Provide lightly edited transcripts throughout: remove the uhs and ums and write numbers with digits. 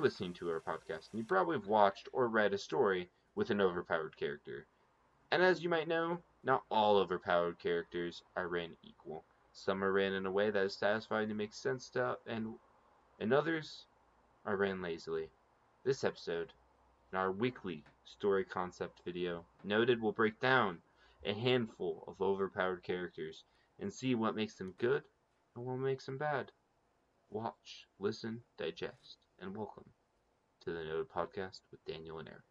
listening to our podcast, and you probably have watched or read a story with an overpowered character. And as you might know, not all overpowered characters are written equal. Some are written in a way that is satisfying to make sense to, and others are written lazily. This episode, in our weekly story concept video, Noted will break down a handful of overpowered characters and see what makes them good and what makes them bad. Watch, listen, digest, and welcome to the Noted Podcast with Daniel and Eric.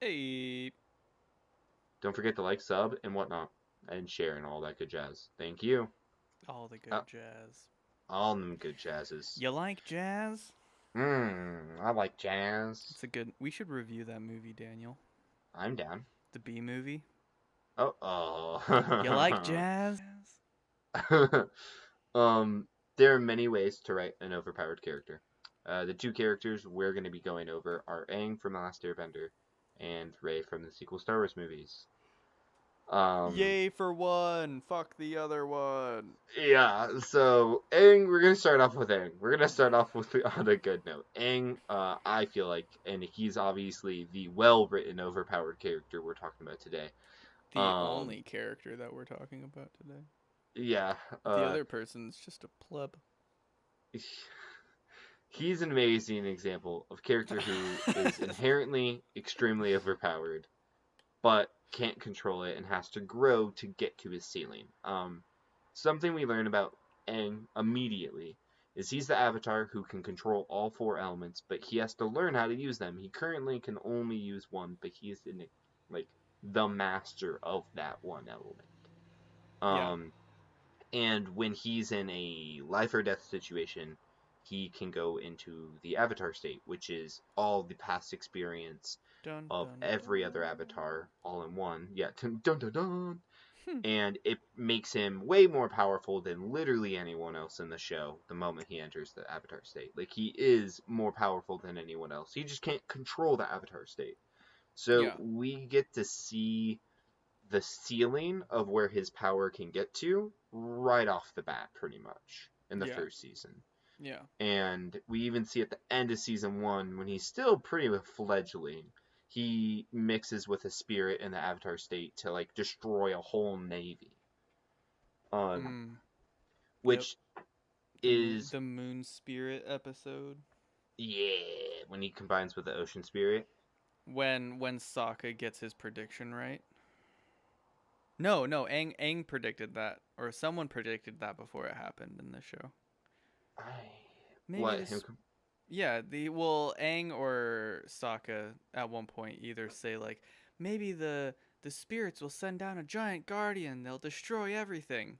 Hey. Don't forget to like, sub, and whatnot, and share and all that good jazz. Thank you. All the good jazz. All them good jazzes. You like jazz? I like jazz. It's a good... We should review that movie, Daniel. I'm down. The B movie. Oh. You like jazz? There are many ways to write an overpowered character. The two characters we're going to be going over are Aang from The Last Airbender and Rey from the sequel Star Wars movies. Yay for one! Fuck the other one! Yeah, so Aang, we're going to start off with Aang. We're going to start off with on a good note. Aang, I feel like, and he's obviously the well-written, overpowered character we're talking about today. The only character that we're talking about today. Yeah. The other person's just a pleb. He's an amazing example of a character who is inherently extremely overpowered, but can't control it and has to grow to get to his ceiling. Something we learn about Aang immediately is he's the avatar who can control all four elements, but he has to learn how to use them. He currently can only use one, but he is the master of that one element. And when he's in a life or death situation, he can go into the avatar state, which is all the past experience of every other avatar all in one. Yeah, dun dun dun. And it makes him way more powerful than literally anyone else in the show the moment he enters the avatar state. Like, he is more powerful than anyone else. He just can't control the avatar state. So we get to see the ceiling of where his power can get to right off the bat, pretty much, in the first season. Yeah. And we even see at the end of season 1, when he's still pretty fledgling, he mixes with a spirit in the avatar state to, like, destroy a whole navy. Which is... The moon spirit episode. Yeah, when he combines with the ocean spirit. When Sokka gets his prediction right. No, Aang predicted that, or someone predicted that before it happened in the show. Aang or Sokka at one point either say, like, maybe the spirits will send down a giant guardian, they'll destroy everything,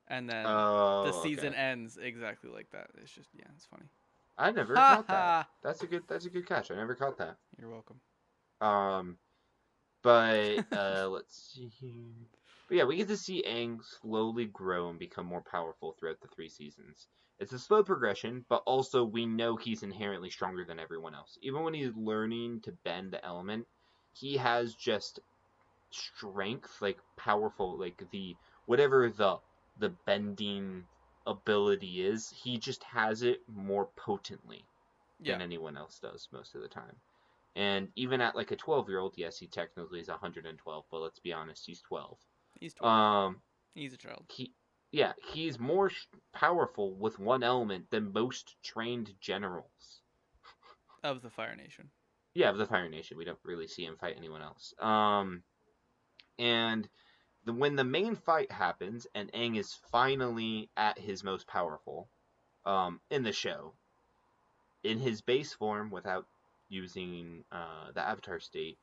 and then the season ends exactly like that. It's just, it's funny. I never caught that. That's a good catch. I never caught that. You're welcome. But let's see here. But yeah, we get to see Aang slowly grow and become more powerful throughout the 3 seasons. It's a slow progression, but also we know he's inherently stronger than everyone else. Even when he's learning to bend the element, he has just strength, like powerful, like whatever the bending ability is, he just has it more potently than anyone else does most of the time. And even at like a 12-year-old, yes, he technically is 112, but let's be honest, he's 12. He's 12. He's a child. He's more powerful with one element than most trained generals. Of the Fire Nation. Yeah, of the Fire Nation. We don't really see him fight anyone else. And when the main fight happens, and Aang is finally at his most powerful, in the show, in his base form, without using the Avatar state,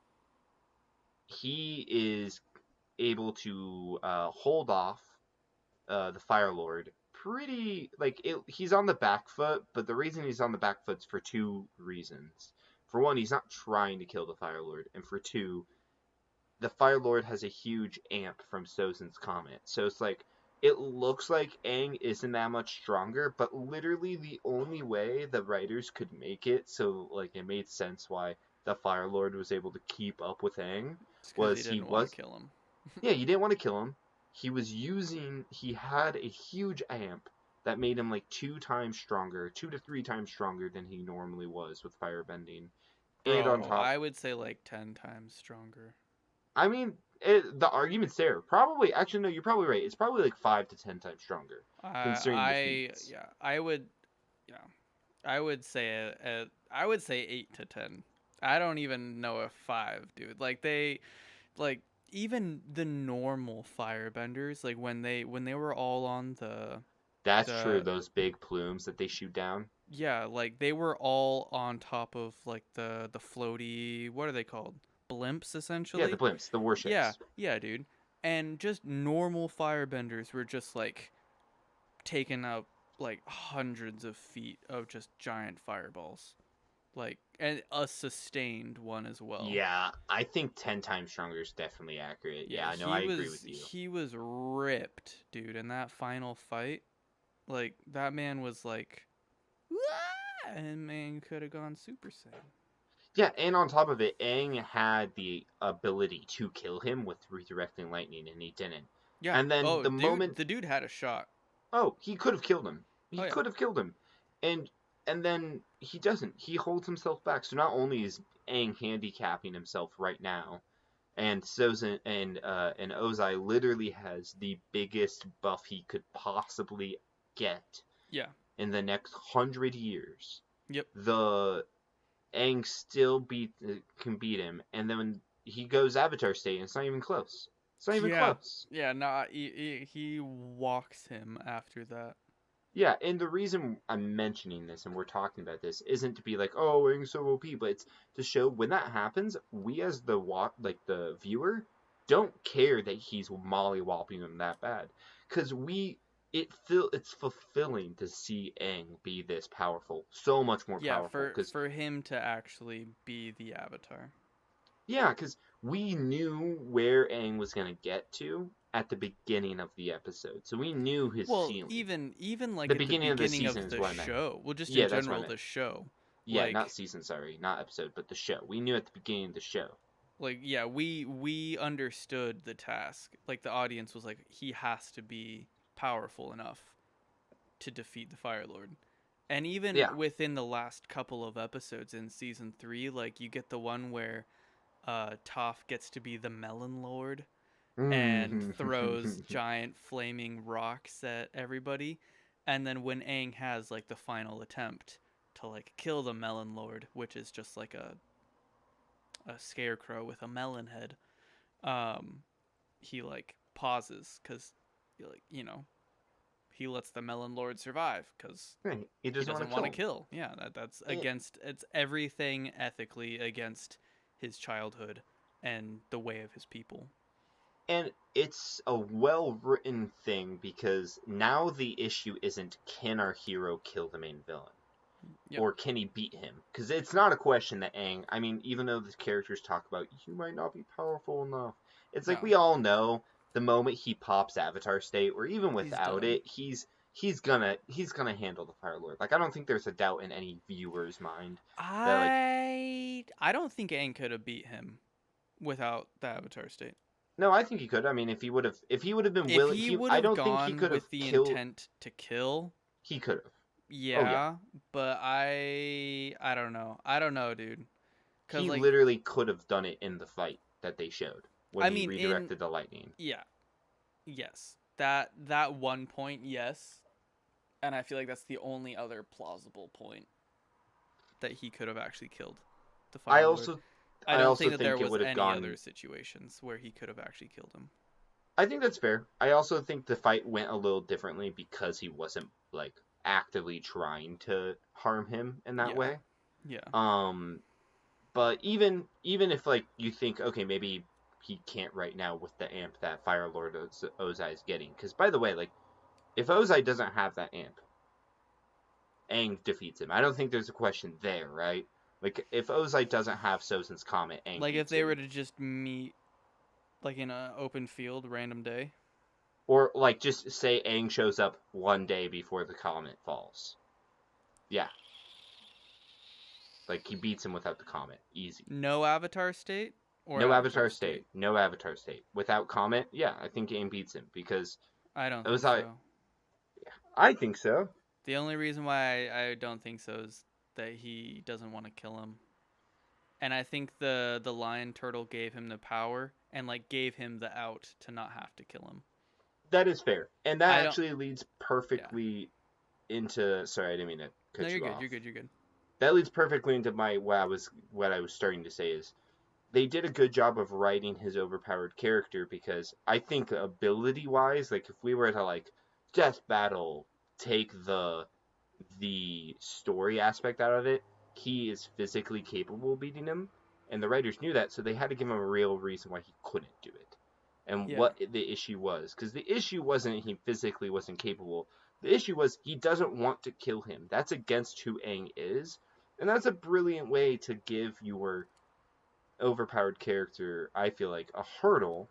he is able to hold off the Fire Lord pretty, he's on the back foot, but the reason he's on the back foot's for 2 reasons. For one, he's not trying to kill the Fire Lord, and for 2, the Fire Lord has a huge amp from Sozin's Comet. So it's like, it looks like Aang isn't that much stronger, but literally the only way the writers could make it so, like, it made sense why the Fire Lord was able to keep up with Aang was he didn't want to kill him. Yeah, he didn't want to kill him. He had a huge amp that made him like 2 times stronger, 2 to 3 times stronger than he normally was with firebending. And on Bro, top, I would say like 10 times stronger. I mean, the argument's there. Probably, actually, no, you're probably right. It's probably like 5 to 10 times stronger, considering the feats. Yeah, I would, yeah, I would say I would say 8 to 10. I don't even know if 5, dude. Like like even the normal firebenders, like when they were all on That's true. the Those big plumes that they shoot down. yeah, like they were all on top of like the floaty, what are they called? Blimps Yeah, the essentially. blimps, the Yeah, warships. yeah, dude. And just normal firebenders were just like taking out like hundreds of feet of just giant fireballs. Like and a sustained one as well. Yeah, I think 10 times stronger is definitely accurate. Yeah, Yeah, I know. I agree with you. he was ripped, dude, in that final fight. Like that man was like "Wah!" And man could have gone Super Saiyan. Yeah, and on top of it, Aang had the ability to kill him with redirecting lightning, and he didn't. Yeah. And then Oh, the dude, moment, the dude had a shot. oh, he could have killed him. Oh He yeah. could have killed him, and then he doesn't. He holds himself back. So not only is Aang handicapping himself right now, and Sozin and Ozai literally has the biggest buff he could possibly get Yeah. in the next 100 years. Yep. The Aang still can beat him, and then he goes Avatar state, and it's not even close. It's not even Yeah. close. Yeah, nah, he walks him after that. Yeah, and the reason I'm mentioning this and we're talking about this isn't to be like, oh, Aang's so OP, but it's to show when that happens, we as the viewer, don't care that he's mollywopping him that bad, because it's fulfilling to see Aang be this powerful, so much more Yeah, powerful, because for him to actually be the Avatar. yeah, because we knew where Aang was gonna get to at the beginning of the episode, so we knew his Well, ceiling. even like The at the beginning of the beginning season of is the what I meant. show. Well, just in Yeah, that's what I general meant. the show. Yeah, not Like season, sorry, not episode, but the show. We knew at the beginning of the show. yeah, we understood the task. Like the audience was like he has to be powerful enough to defeat the Fire Lord. And even Yeah. within the last couple of episodes in season 3, like you get the one where Toph gets to be the Melon Lord and throws giant flaming rocks at everybody. And then when Aang has like the final attempt to like kill the Melon Lord, which is just like a scarecrow with a melon head, he like pauses because like he lets the Melon Lord survive because Right. He he doesn't doesn't want want to to kill him. kill. Yeah, that's Yeah. against it's everything ethically against his childhood and the way of his people. And it's a well-written thing because now the issue isn't can our hero kill the main villain? Yep. Or can he beat him? Because it's not a question that Aang, I mean, even though the characters talk about, you might not be powerful enough, it's like No, we all know the moment he pops Avatar State, or even he's without done. it, he's gonna handle the Fire Lord. Like, I don't think there's a doubt in any viewer's mind that, like, I don't think Aang could have beat him without the Avatar state. no, I think he could. I mean, if he would have been If willing, he would I have don't think he gone could have with the killed. intent to kill, He could have. Oh yeah, yeah, but I don't know. I don't know, dude. Cuz he like literally could have done it in the fight that they showed when I he mean redirected the lightning. yeah. Yes. That one point, yes. And I feel like that's the only other plausible point that he could have actually killed the I Fire Lord. also I I don't also think that think there it was would have any gone. other situations where he could have actually killed him. I think that's fair. I also think the fight went a little differently because he wasn't like actively trying to harm him in that Yeah. way. Yeah. But even if like you think okay maybe he can't right now with the amp that Fire Lord Ozai is getting, because by the way like if Ozai doesn't have that amp, Aang defeats him. I don't think there's a question there, right? Like if Ozai doesn't have Sozin's Comet, Aang Like if beats they him. were to just meet like in an open field random day. Or like just say Aang shows up one day before the comet falls. Yeah. Like he beats him without the comet. Easy. No Avatar state or No Avatar state. No Avatar state. Without comet, yeah, I think Aang beats him because I don't think Ozai so. I think so. The only reason why I don't think so is that he doesn't want to kill him. And I think the lion turtle gave him the power and like gave him the out to not have to kill him. That is fair, and that I don't. actually leads Yeah. perfectly into. Sorry, I didn't mean to No, cut you're you good. off. You're good. You're good. That leads perfectly into my what I was starting to say is they did a good job of writing his overpowered character because I think ability wise, like if we were to like death battle, take the story aspect out of it, he is physically capable of beating him, and the writers knew that, so they had to give him a real reason why he couldn't do it, and Yeah. what the issue was. Because the issue wasn't he physically wasn't capable. The issue was he doesn't want to kill him. That's against who Aang is, and that's a brilliant way to give your overpowered character, I feel like, a hurdle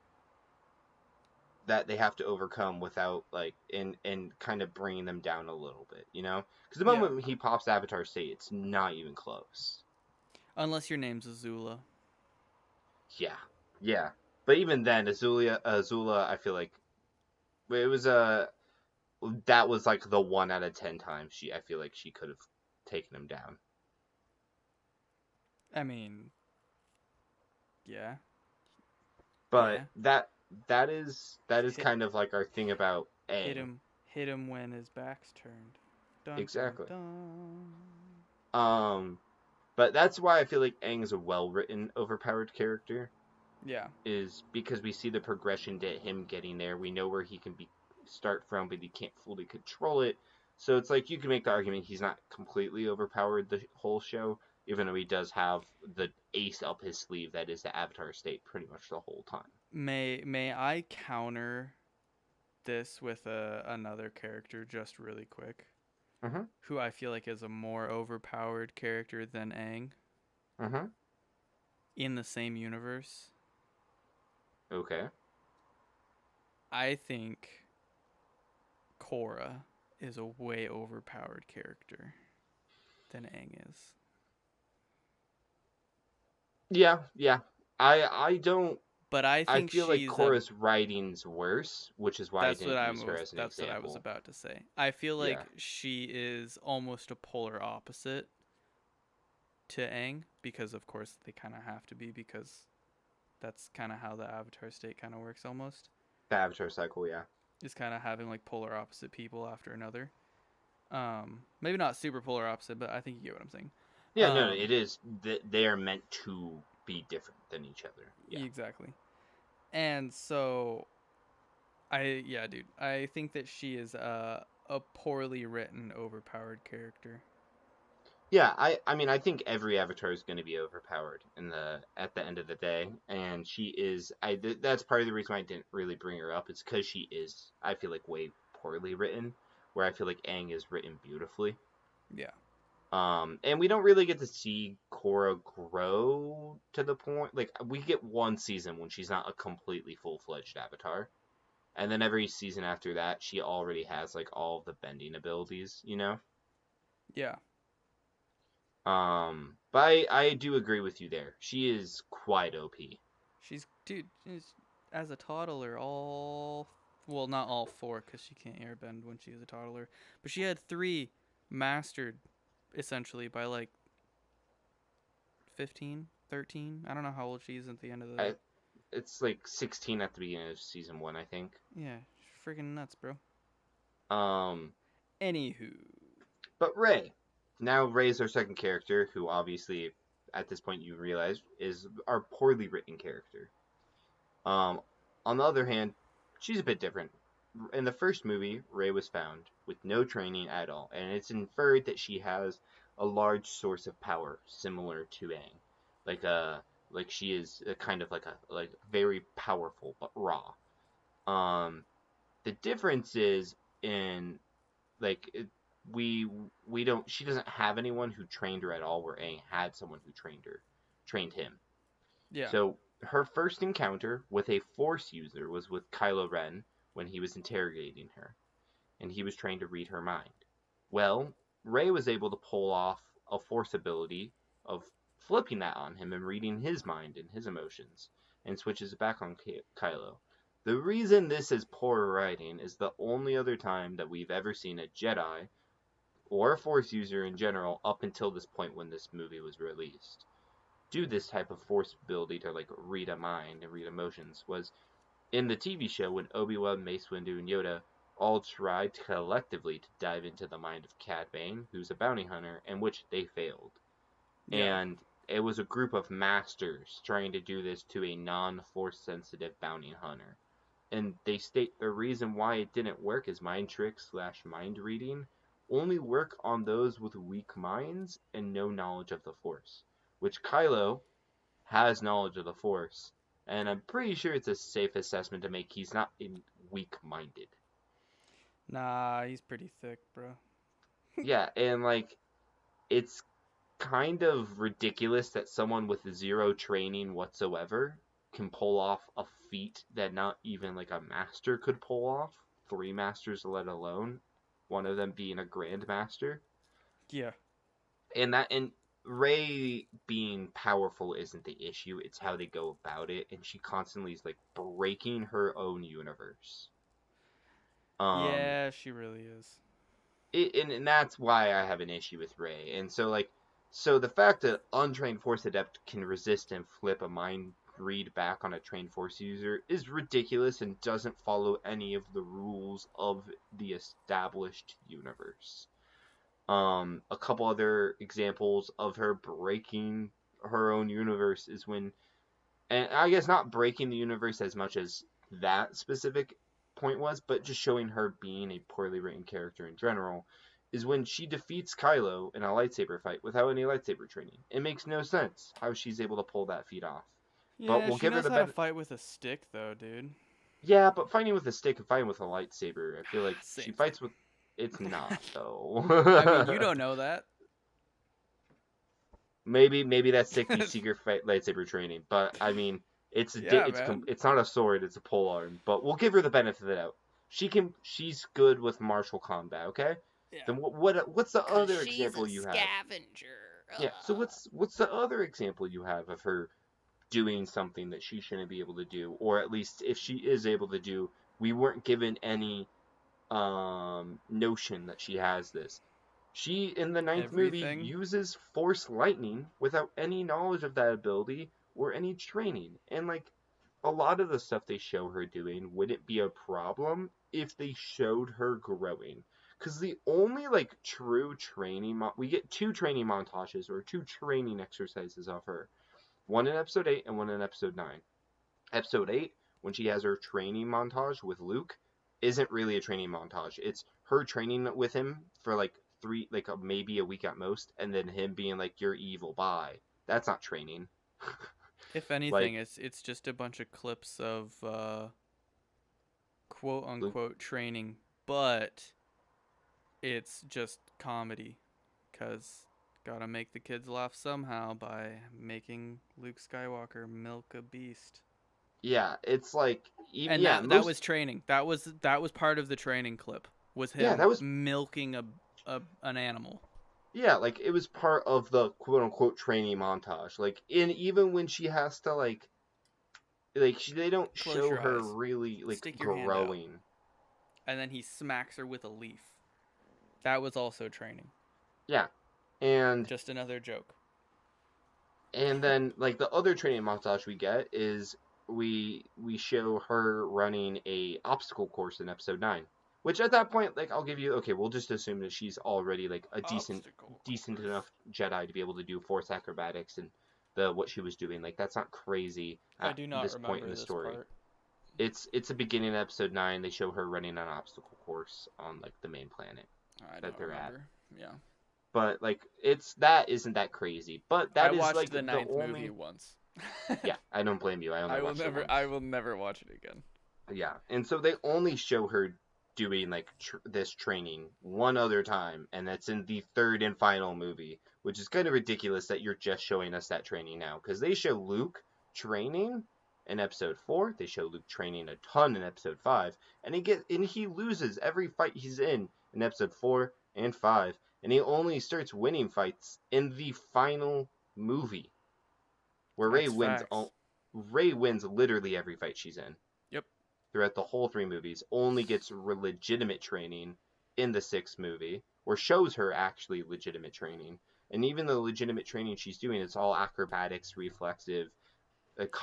that they have to overcome without like and kind of bringing them down a little bit, you know? Because the Yeah. moment he pops Avatar State, it's not even close. Unless your name's Azula. Yeah, yeah. But even then, Azula, I feel like it was that was like the 1 out of 10 times I feel like she could have taken him down. I mean, yeah. But Yeah. that is Hit kind of like our thing about hit Aang. him hit him when his back's turned. Dun dun Exactly. dun. Um, but that's why I feel like Aang is a well-written, overpowered character. Yeah. Is because we see the progression to him getting there. We know where he can be start from, but he can't fully control it. So it's like you can make the argument he's not completely overpowered the whole show, even though he does have the ace up his sleeve that is the Avatar State pretty much the whole time. May I counter this with another character just really quick, Mm-hmm. who I feel like is a more overpowered character than Aang Mm-hmm. in the same universe. Okay. I think Korra is a way overpowered character than Aang is. Yeah, yeah. I don't But I I think feel like she's a Korra's writing's worse, which is why I didn't use her as an that's what I was example. about to say. I feel Yeah. like she is almost a polar opposite to Aang because of course they kind of have to be because that's kind of how the Avatar state kind of works almost. The Avatar cycle, yeah. Is kind of having like polar opposite people after another. Maybe not super polar opposite, but I think you get what I'm saying. Yeah, no, it is. They are meant to be different than each other. Yeah. Exactly. And so yeah, dude, I think that she is a poorly written, overpowered character. Yeah, I mean, I think every Avatar is going to be overpowered at the end of the day, and she is. That's part of the reason why I didn't really bring her up. It's because she is. I feel like way poorly written, where I feel like Aang is written beautifully. Yeah. And we don't really get to see Korra grow to the point. Like we get one season when she's not a completely full-fledged Avatar, and then every season after that, she already has like all of the bending abilities, you know. Yeah. But I do agree with you there. She is quite OP. She's as a toddler, all well, not all four, because she can't airbend when she was a toddler, but she had three mastered essentially by like 15, 13. I don't know how old she is at the end of the. I, it's like 16 at the beginning of season 1, I think. Yeah, freaking nuts, bro. Um, Anywho. but Ray. Now Ray's our second character, who obviously, at this point you realize, is our poorly written character. Um, on the other hand, she's a bit different. In the first movie, Ray was found with no training at all, and it's inferred that she has a large source of power similar to Aang, like like she is a kind of like very powerful but raw. Um, the difference is in like we don't she doesn't have anyone who trained her at all, where Aang had someone who trained him. Yeah. So her first encounter with a Force user was with Kylo Ren when he was interrogating her, and he was trying to read her mind. Well, Rey was able to pull off a Force ability of flipping that on him and reading his mind and his emotions, and switches it back on Kylo. The reason this is poor writing is the only other time that we've ever seen a Jedi, or a Force user in general, up until this point when this movie was released, do this type of Force ability to, like, read a mind and read emotions, was in the TV show when Obi-Wan, Mace Windu, and Yoda all tried collectively to dive into the mind of Cad Bane, who's a bounty hunter, in which they failed. Yeah. And it was a group of masters trying to do this to a non-Force sensitive bounty hunter. And they state the reason why it didn't work is mind tricks / mind reading only work on those with weak minds and no knowledge of the Force, which Kylo has knowledge of the Force, and I'm pretty sure it's a safe assessment to make he's not weak-minded. Nah, he's pretty thick, bro. Yeah, and like it's kind of ridiculous that someone with zero training whatsoever can pull off a feat that not even like a master could pull off. 3 masters, let alone one of them being a grandmaster. Yeah. And Rey being powerful isn't the issue. It's how they go about it, and she constantly is like breaking her own universe. Um, Yeah, she really is. and that's why I have an issue with Rey. And so the fact that untrained Force adept can resist and flip a mind read back on a trained Force user is ridiculous and doesn't follow any of the rules of the established universe. A couple other examples of her breaking her own universe is when, and I guess not breaking the universe as much as that specific point was, but just showing her being a poorly written character in general, is when she defeats Kylo in a lightsaber fight without any lightsaber training. It makes no sense how she's able to pull that feat off. But Yeah, we'll she give her knows the how to benefit. fight with a stick, though, dude. Yeah, but fighting with a stick and fighting with a lightsaber, I feel like she Same fights thing. with. It's not though. I mean, you don't know that. Maybe that's Sick secret fight lightsaber training, but I mean, Yeah, man. it's not a sword, it's a pole arm. But we'll give her the benefit of the doubt. She's good with martial combat. Okay, Yeah. then what's the Cause other she's a example you have? scavenger. Yeah, so what's the other example you have of her doing something that she shouldn't be able to do, or at least if she is able to do, we weren't given any notion that she has this. She, in the ninth movie, Everything. uses Force Lightning without any knowledge of that ability or any training. And, like, a lot of the stuff they show her doing wouldn't be a problem if they showed her growing. Because the only, like, true training... we get 2 training montages or 2 training exercises of her. One in Episode 8 and one in Episode 9. Episode 8, when she has her training montage with Luke, isn't really a training montage. It's her training with him for like maybe a week at most, and then him being like, "You're evil, bye." That's not training. If anything, Like it's just a bunch of clips of quote Luke, unquote training, but it's just comedy, cause gotta make the kids laugh somehow by making Luke Skywalker milk a beast. yeah, it's like And yeah, that most was training. That was part of the training clip. Was yeah, him that was milking a an animal. yeah, like it was part of the quote unquote training montage. Like in even when she has to they don't Close show your her eyes. really like Stick your hand out. growing. And then he smacks her with a leaf. That was also training. Yeah. And Just another joke. then like the other training montage we get is we show her running a obstacle course in episode 9. Which at that point, like I'll give you okay, we'll just assume that she's already like a Obstacle decent course. enough Jedi to be able to do Force acrobatics and the what she was doing. Like that's not crazy I at do not this point in remember the this story. part. It's the beginning of episode 9. They show her running an obstacle course on like the main planet I that don't they're at. remember. Yeah. But like it's that isn't that crazy. But I that is watched like the the ninth movie only once. yeah, I don't blame you. I only watched it once. I will never watch it again. Yeah, and so they only show her doing like this training one other time, and that's in the third and final movie, which is kind of ridiculous that you're just showing us that training now, because they show Luke training in episode 4, they show Luke training a ton in episode 5, and he loses every fight he's in episode 4 and 5, and he only starts winning fights in the final movie, where That's facts. Rey wins literally every fight she's in. Yep. throughout the whole 3 movies, only gets legitimate training in the 6th movie, or shows her actually legitimate training. And even the legitimate training she's doing, it's all acrobatics, reflexive, like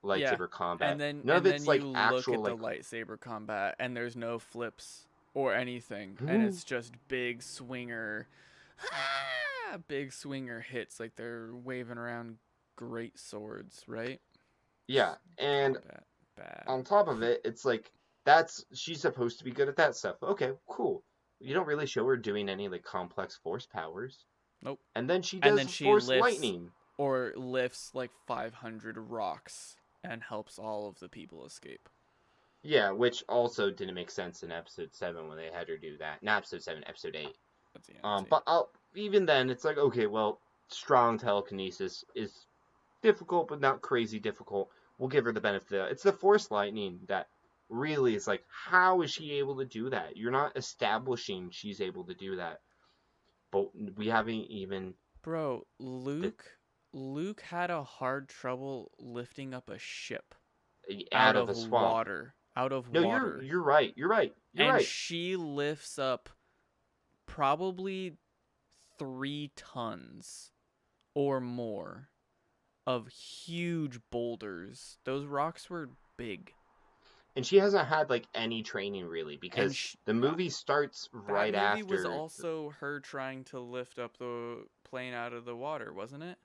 Yeah. lightsaber combat. And then None of and then it's like you look actual at the like lightsaber combat and there's no flips or anything and it's just big swinger hits like they're waving around great swords, right? yeah. And Combat bad. on top of it, it's like she's supposed to be good at that stuff. Okay, cool. You don't really show her doing any like complex force powers. Nope. And then she And does then she force lifts lightning. like 500 rocks and helps all of the people escape. Yeah, which also didn't make sense in episode 7 when they had her do that. Not episode 7, episode 8. That's the end. But even then, it's like, okay, well, strong telekinesis is difficult, but not crazy difficult. We'll give her the benefit of that. It's the force lightning that really is like, how is she able to do that? You're not establishing she's able to do that. But we haven't even... Bro, Luke had a hard trouble lifting up a ship out of a swamp. Out of No, water. you're right. You're right. And she lifts up probably 3 tons or more of huge boulders. Those rocks were big. And she hasn't had like any training really, because the movie starts right after. That movie was also her trying to lift up the plane out of the water, wasn't it?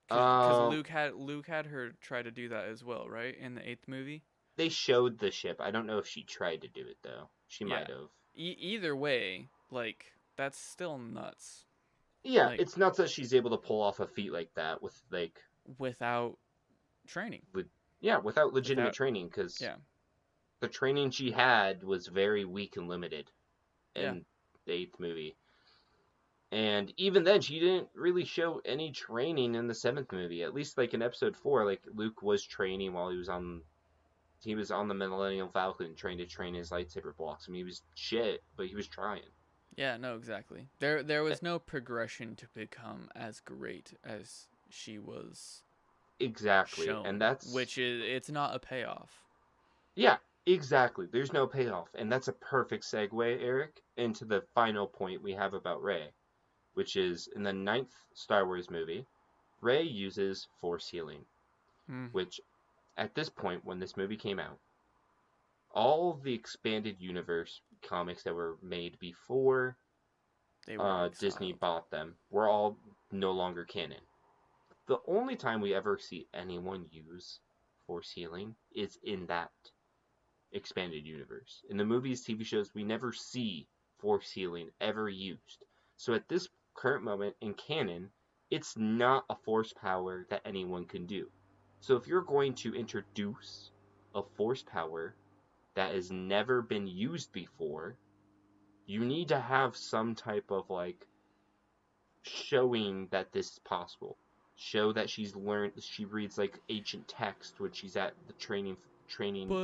Because Luke had her try to do that as well, right? In the 8th movie. They showed the ship. I don't know if she tried to do it though. She might have. Either way, like that's still nuts. Yeah, like, it's nuts that she's able to pull off a feat like that with like without training. Without legitimate training, because the training she had was very weak and limited in the 8th movie. And even then, she didn't really show any training in the 7th movie. At least, like in episode 4, like Luke was training while he was on the Millennium Falcon, trying to train his lightsaber blocks. I mean, he was shit, but he was trying. Yeah, no, exactly. There was no progression to become as great as she was. Exactly, shown, and it's not a payoff. Yeah, exactly. There's no payoff, and that's a perfect segue, Eric, into the final point we have about Rey, which is in the 9th Star Wars movie, Rey uses Force healing, which at this point, when this movie came out, all of the expanded universe comics that were made before Disney bought them were all no longer canon. The only time we ever see anyone use Force healing is in that expanded universe. In the movies, TV shows, we never see Force healing ever used. So at this current moment in canon, it's not a Force power that anyone can do. So if you're going to introduce a Force power that has never been used before, you need to have some type of like showing that this is possible. Show that she's learned. She reads like ancient text when she's at the training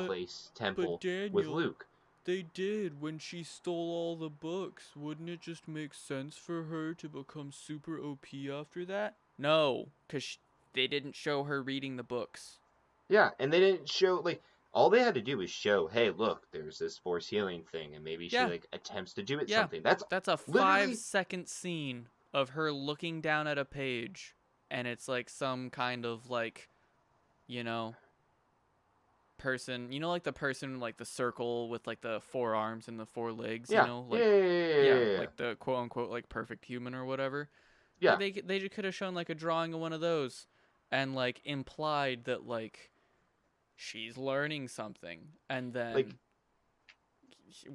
place temple with Luke. They did when she stole all the books. Wouldn't it just make sense for her to become super OP after that? No, because they didn't show her reading the books. Yeah, and they didn't show like all they had to do was show, hey, look, there's this Force healing thing, and maybe she like attempts to do it something. That's a 5-second scene of her looking down at a page. And it's like some kind of like, person, like the person like the circle with like the 4 arms and the 4 legs, like like the quote unquote like perfect human or whatever. Yeah, they could have shown like a drawing of one of those, and like implied that like she's learning something, and then like,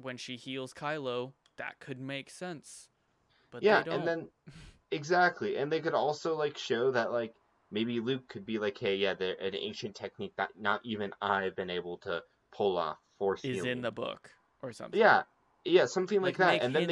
when she heals Kylo, that could make sense. But they don't. And then. Exactly, and they could also like show that like maybe Luke could be like, hey, yeah, they're an ancient technique that not even I've been able to pull off. Force healing is in the book or something. Yeah, something like that, and then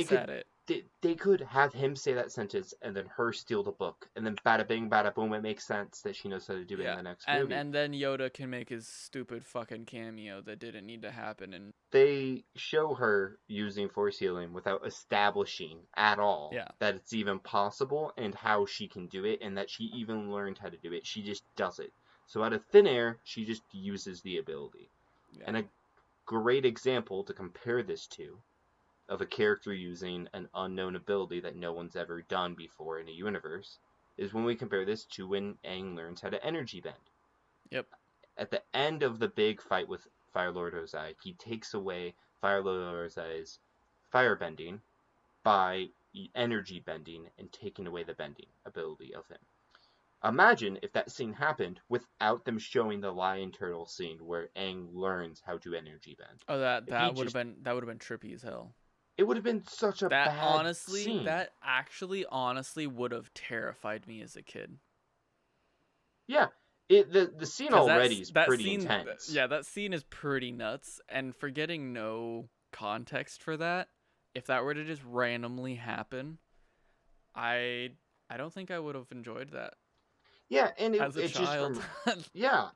they could have him say that sentence and then her steal the book, and then bada bing, bada boom, it makes sense that she knows how to do it in the next movie. And then Yoda can make his stupid fucking cameo that didn't need to happen. And they show her using Force healing without establishing at all that it's even possible and how she can do it, and that she even learned how to do it. She just does it. So out of thin air, she just uses the ability. Yeah. And a great example to compare this to of a character using an unknown ability that no one's ever done before in a universe is when we compare this to when Aang learns how to energy bend. Yep. At the end of the big fight with Fire Lord Ozai, he takes away Fire Lord Ozai's fire bending by energy bending and taking away the bending ability of him. Imagine if that scene happened without them showing the lion turtle scene where Aang learns how to energy bend. Oh, If he that would have been trippy as hell. it would have been such a bad scene. That actually honestly would have terrified me as a kid. Yeah, the scene Because already is that pretty scene, intense. yeah, that scene is pretty nuts. And for getting no context for that, if that were to just randomly happen, I don't think I would have enjoyed that Yeah, and as a it just child. yeah,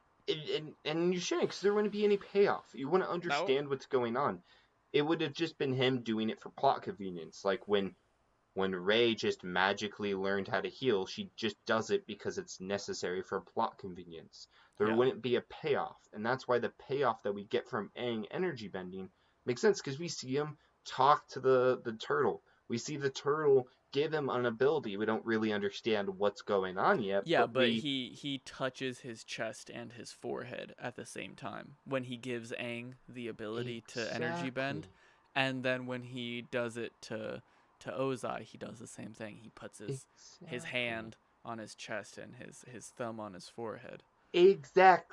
and you shouldn't, because there wouldn't be any payoff. You wouldn't No. understand what's going on. It would have just been him doing it for plot convenience, like when Rey just magically learned how to heal, she just does it because it's necessary for plot convenience. There Yeah. wouldn't be a payoff, and that's why the payoff that we get from Aang energy bending makes sense, because we see him talk to the turtle. We see the turtle give him an ability. We don't really understand what's going on yet, Yeah, but but we he touches his chest and his forehead at the same time when he gives Aang the ability to energy bend, exactly and then when he does it to Ozai, he does the same thing. He puts his exactly hand on his chest and his thumb on his forehead.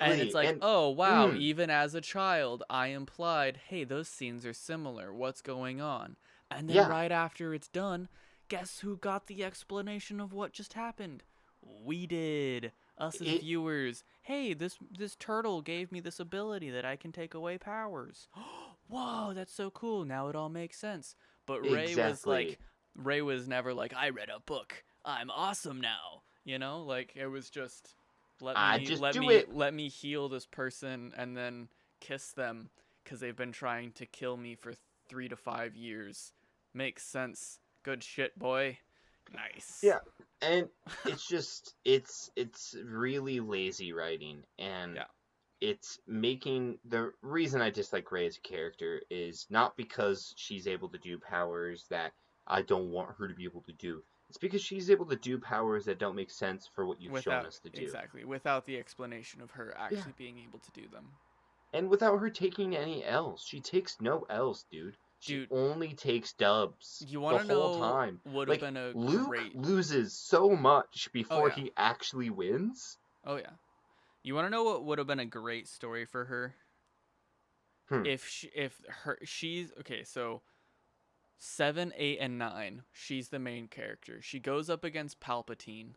And it's exactly like, and oh wow, even as a child, I implied, hey, those scenes are similar. What's going on? And then yeah, right after it's done, guess who got the explanation of what just happened? We did. Us as it viewers. Hey, this turtle gave me this ability that I can take away powers. Whoa, that's so cool. Now it all makes sense. But exactly. Ray was never like, I read a book. I'm awesome now. You know, like it was just I just do it. let me heal this person and then kiss them because they've been trying to kill me for 3 to 5 years. Makes sense. Good shit, boy. Nice. Yeah, and it's just it's really lazy writing, and Yeah. it's making the reason I dislike Rey as a character is not because she's able to do powers that I don't want her to be able to do. It's because she's able to do powers that don't make sense for what you've shown us to do. Without the explanation of her Yeah, actually being able to do them. and without her taking any L's, she takes no L's, dude. She Dude, only takes dubs you the want to whole know time. would have Like been a Luke great. loses so much Oh before yeah. he actually wins. Oh yeah. You want to know what would have been a great story for her? Hmm. If she's okay, so 7, 8, and 9, she's the main character. She goes up against Palpatine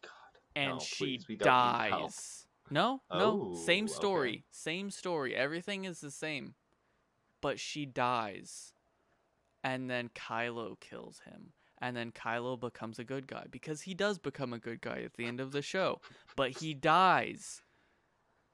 God, and no, she please, we don't need help. dies. No, no, same Oh, okay. story. Same story. Everything is the same. But she dies. And then Kylo kills him. And then Kylo becomes a good guy because he does become a good guy at the end of the show. But he dies.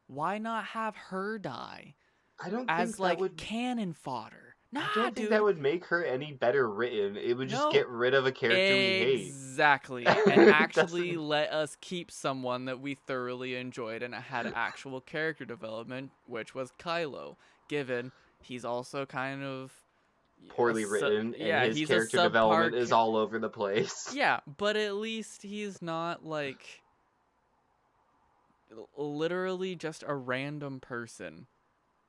Why not have her die I don't as think that like would. cannon fodder? I Nah, don't think that dude. would make her any better written. It would just No. get rid of a character we hate. Exactly. And It actually doesn't. let us keep someone that we thoroughly enjoyed and had actual character development, which was Kylo, given he's also kind of Poorly written, and yeah, his he's a character development subpar is all over the place. yeah, but at least he's not like literally just a random person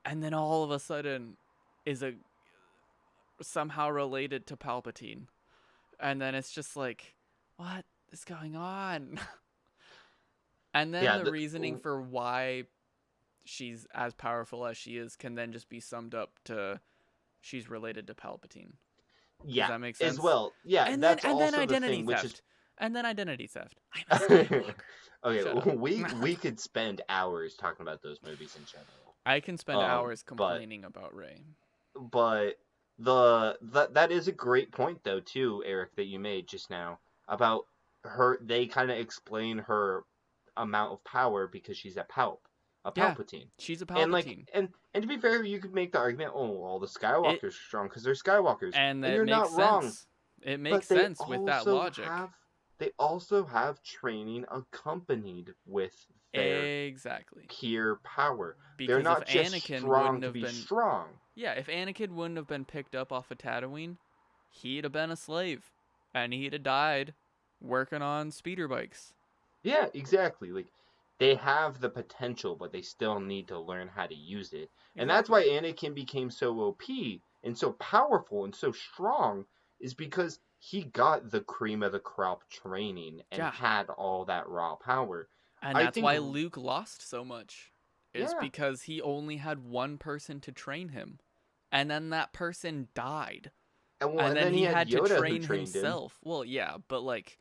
and then all of a sudden is a somehow related to Palpatine. And then it's just like, what is going on? And then Yeah, the reasoning for why she's as powerful as she is can then just be summed up to she's related to Palpatine. Does yeah, that make as sense? well. Yeah, that's And then also the identity thing, which is theft. And then identity theft. I'm a Skywalker. Shut okay. up. We could spend hours talking about those movies in general. I can spend hours But complaining about Rey. but that is a great point though too, Eric, that you made just now about her. They kind of explain her amount of power because she's a Yeah, Palpatine, she's a and like Palpatine. and to be fair, you could make the argument, oh, all the It Skywalkers are strong because they're Skywalkers, and and that you're makes not wrong. sense. It makes But they sense with that also logic. they also have training accompanied with their Exactly. pure power. They're Because if not just Anakin strong wouldn't to have be been, strong. yeah, if Anakin wouldn't have been picked up off of Tatooine, he'd have been a slave, and he'd have died working on speeder bikes. Yeah, exactly. Like they have the potential, but they still need to learn how to use it. And that's Exactly. why Anakin became so OP and so powerful and so strong is because he got the cream of the crop training and Yeah, had all that raw power. and I that's think why Luke lost so much, is yeah. because he only had one person to train him, and then that person died, and And then then he he had had to Yoda who train trained him. himself. Well, yeah, but like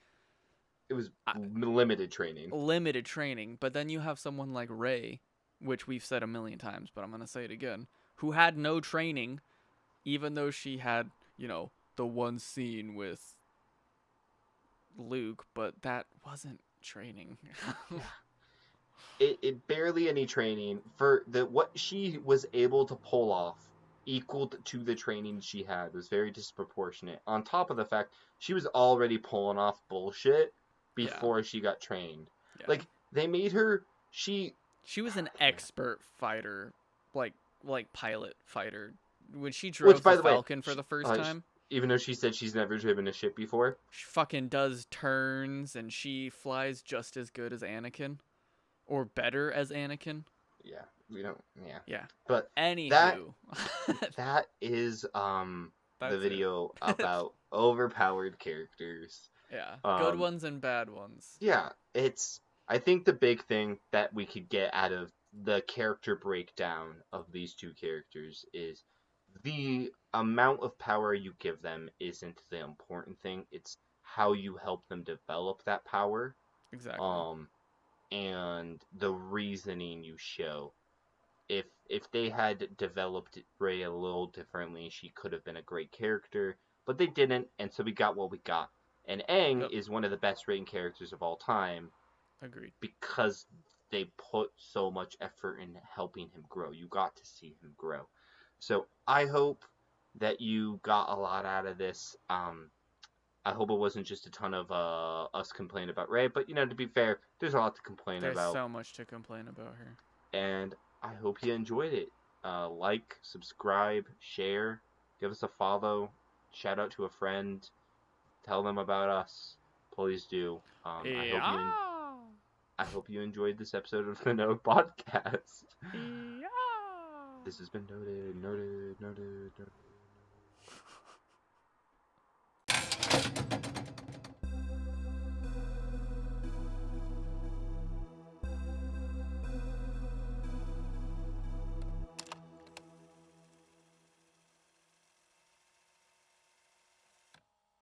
It was I, limited training. limited training. But then you have someone like Rey, which we've said a million times, but I'm gonna say it again, who had no training, even though she had, the one scene with Luke, but that wasn't training. Yeah. It barely any training for the what she was able to pull off equaled to the training she had was very disproportionate. On top of the fact she was already pulling off bullshit Yeah, before she got trained. yeah. Like they made her she She was an yeah. expert fighter, like pilot fighter. When she Which drove the by the way, Falcon for the first time, even though she said she's never driven a ship before, she fucking does turns and she flies just as good as Anakin, or better as Anakin. yeah, we don't yeah. Yeah. But that Anywho, that is the that's it. video about overpowered characters. Yeah, good Um ones and bad ones. Yeah, it's I think the big thing that we could get out of the character breakdown of these two characters is the amount of power you give them isn't the important thing. It's how you help them develop that power, Exactly. um, and the reasoning you show. If they had developed Rey a little differently, she could have been a great character, but they didn't, and so we got what we got. And Aang Yep. is one of the best written characters of all time Agreed. because they put so much effort in helping him grow. You got to see him grow. So I hope that you got a lot out of this. I hope it wasn't just a ton of us complaining about Ray, but to be fair, there's a lot to complain There's about, so much to complain about her. and I hope you enjoyed it. Like, subscribe, share, give us a follow, shout out to a friend, tell them about us. Please do. Yeah. I hope you enjoyed this episode of the No Podcast. Yeah. This has been noted, noted, noted, noted.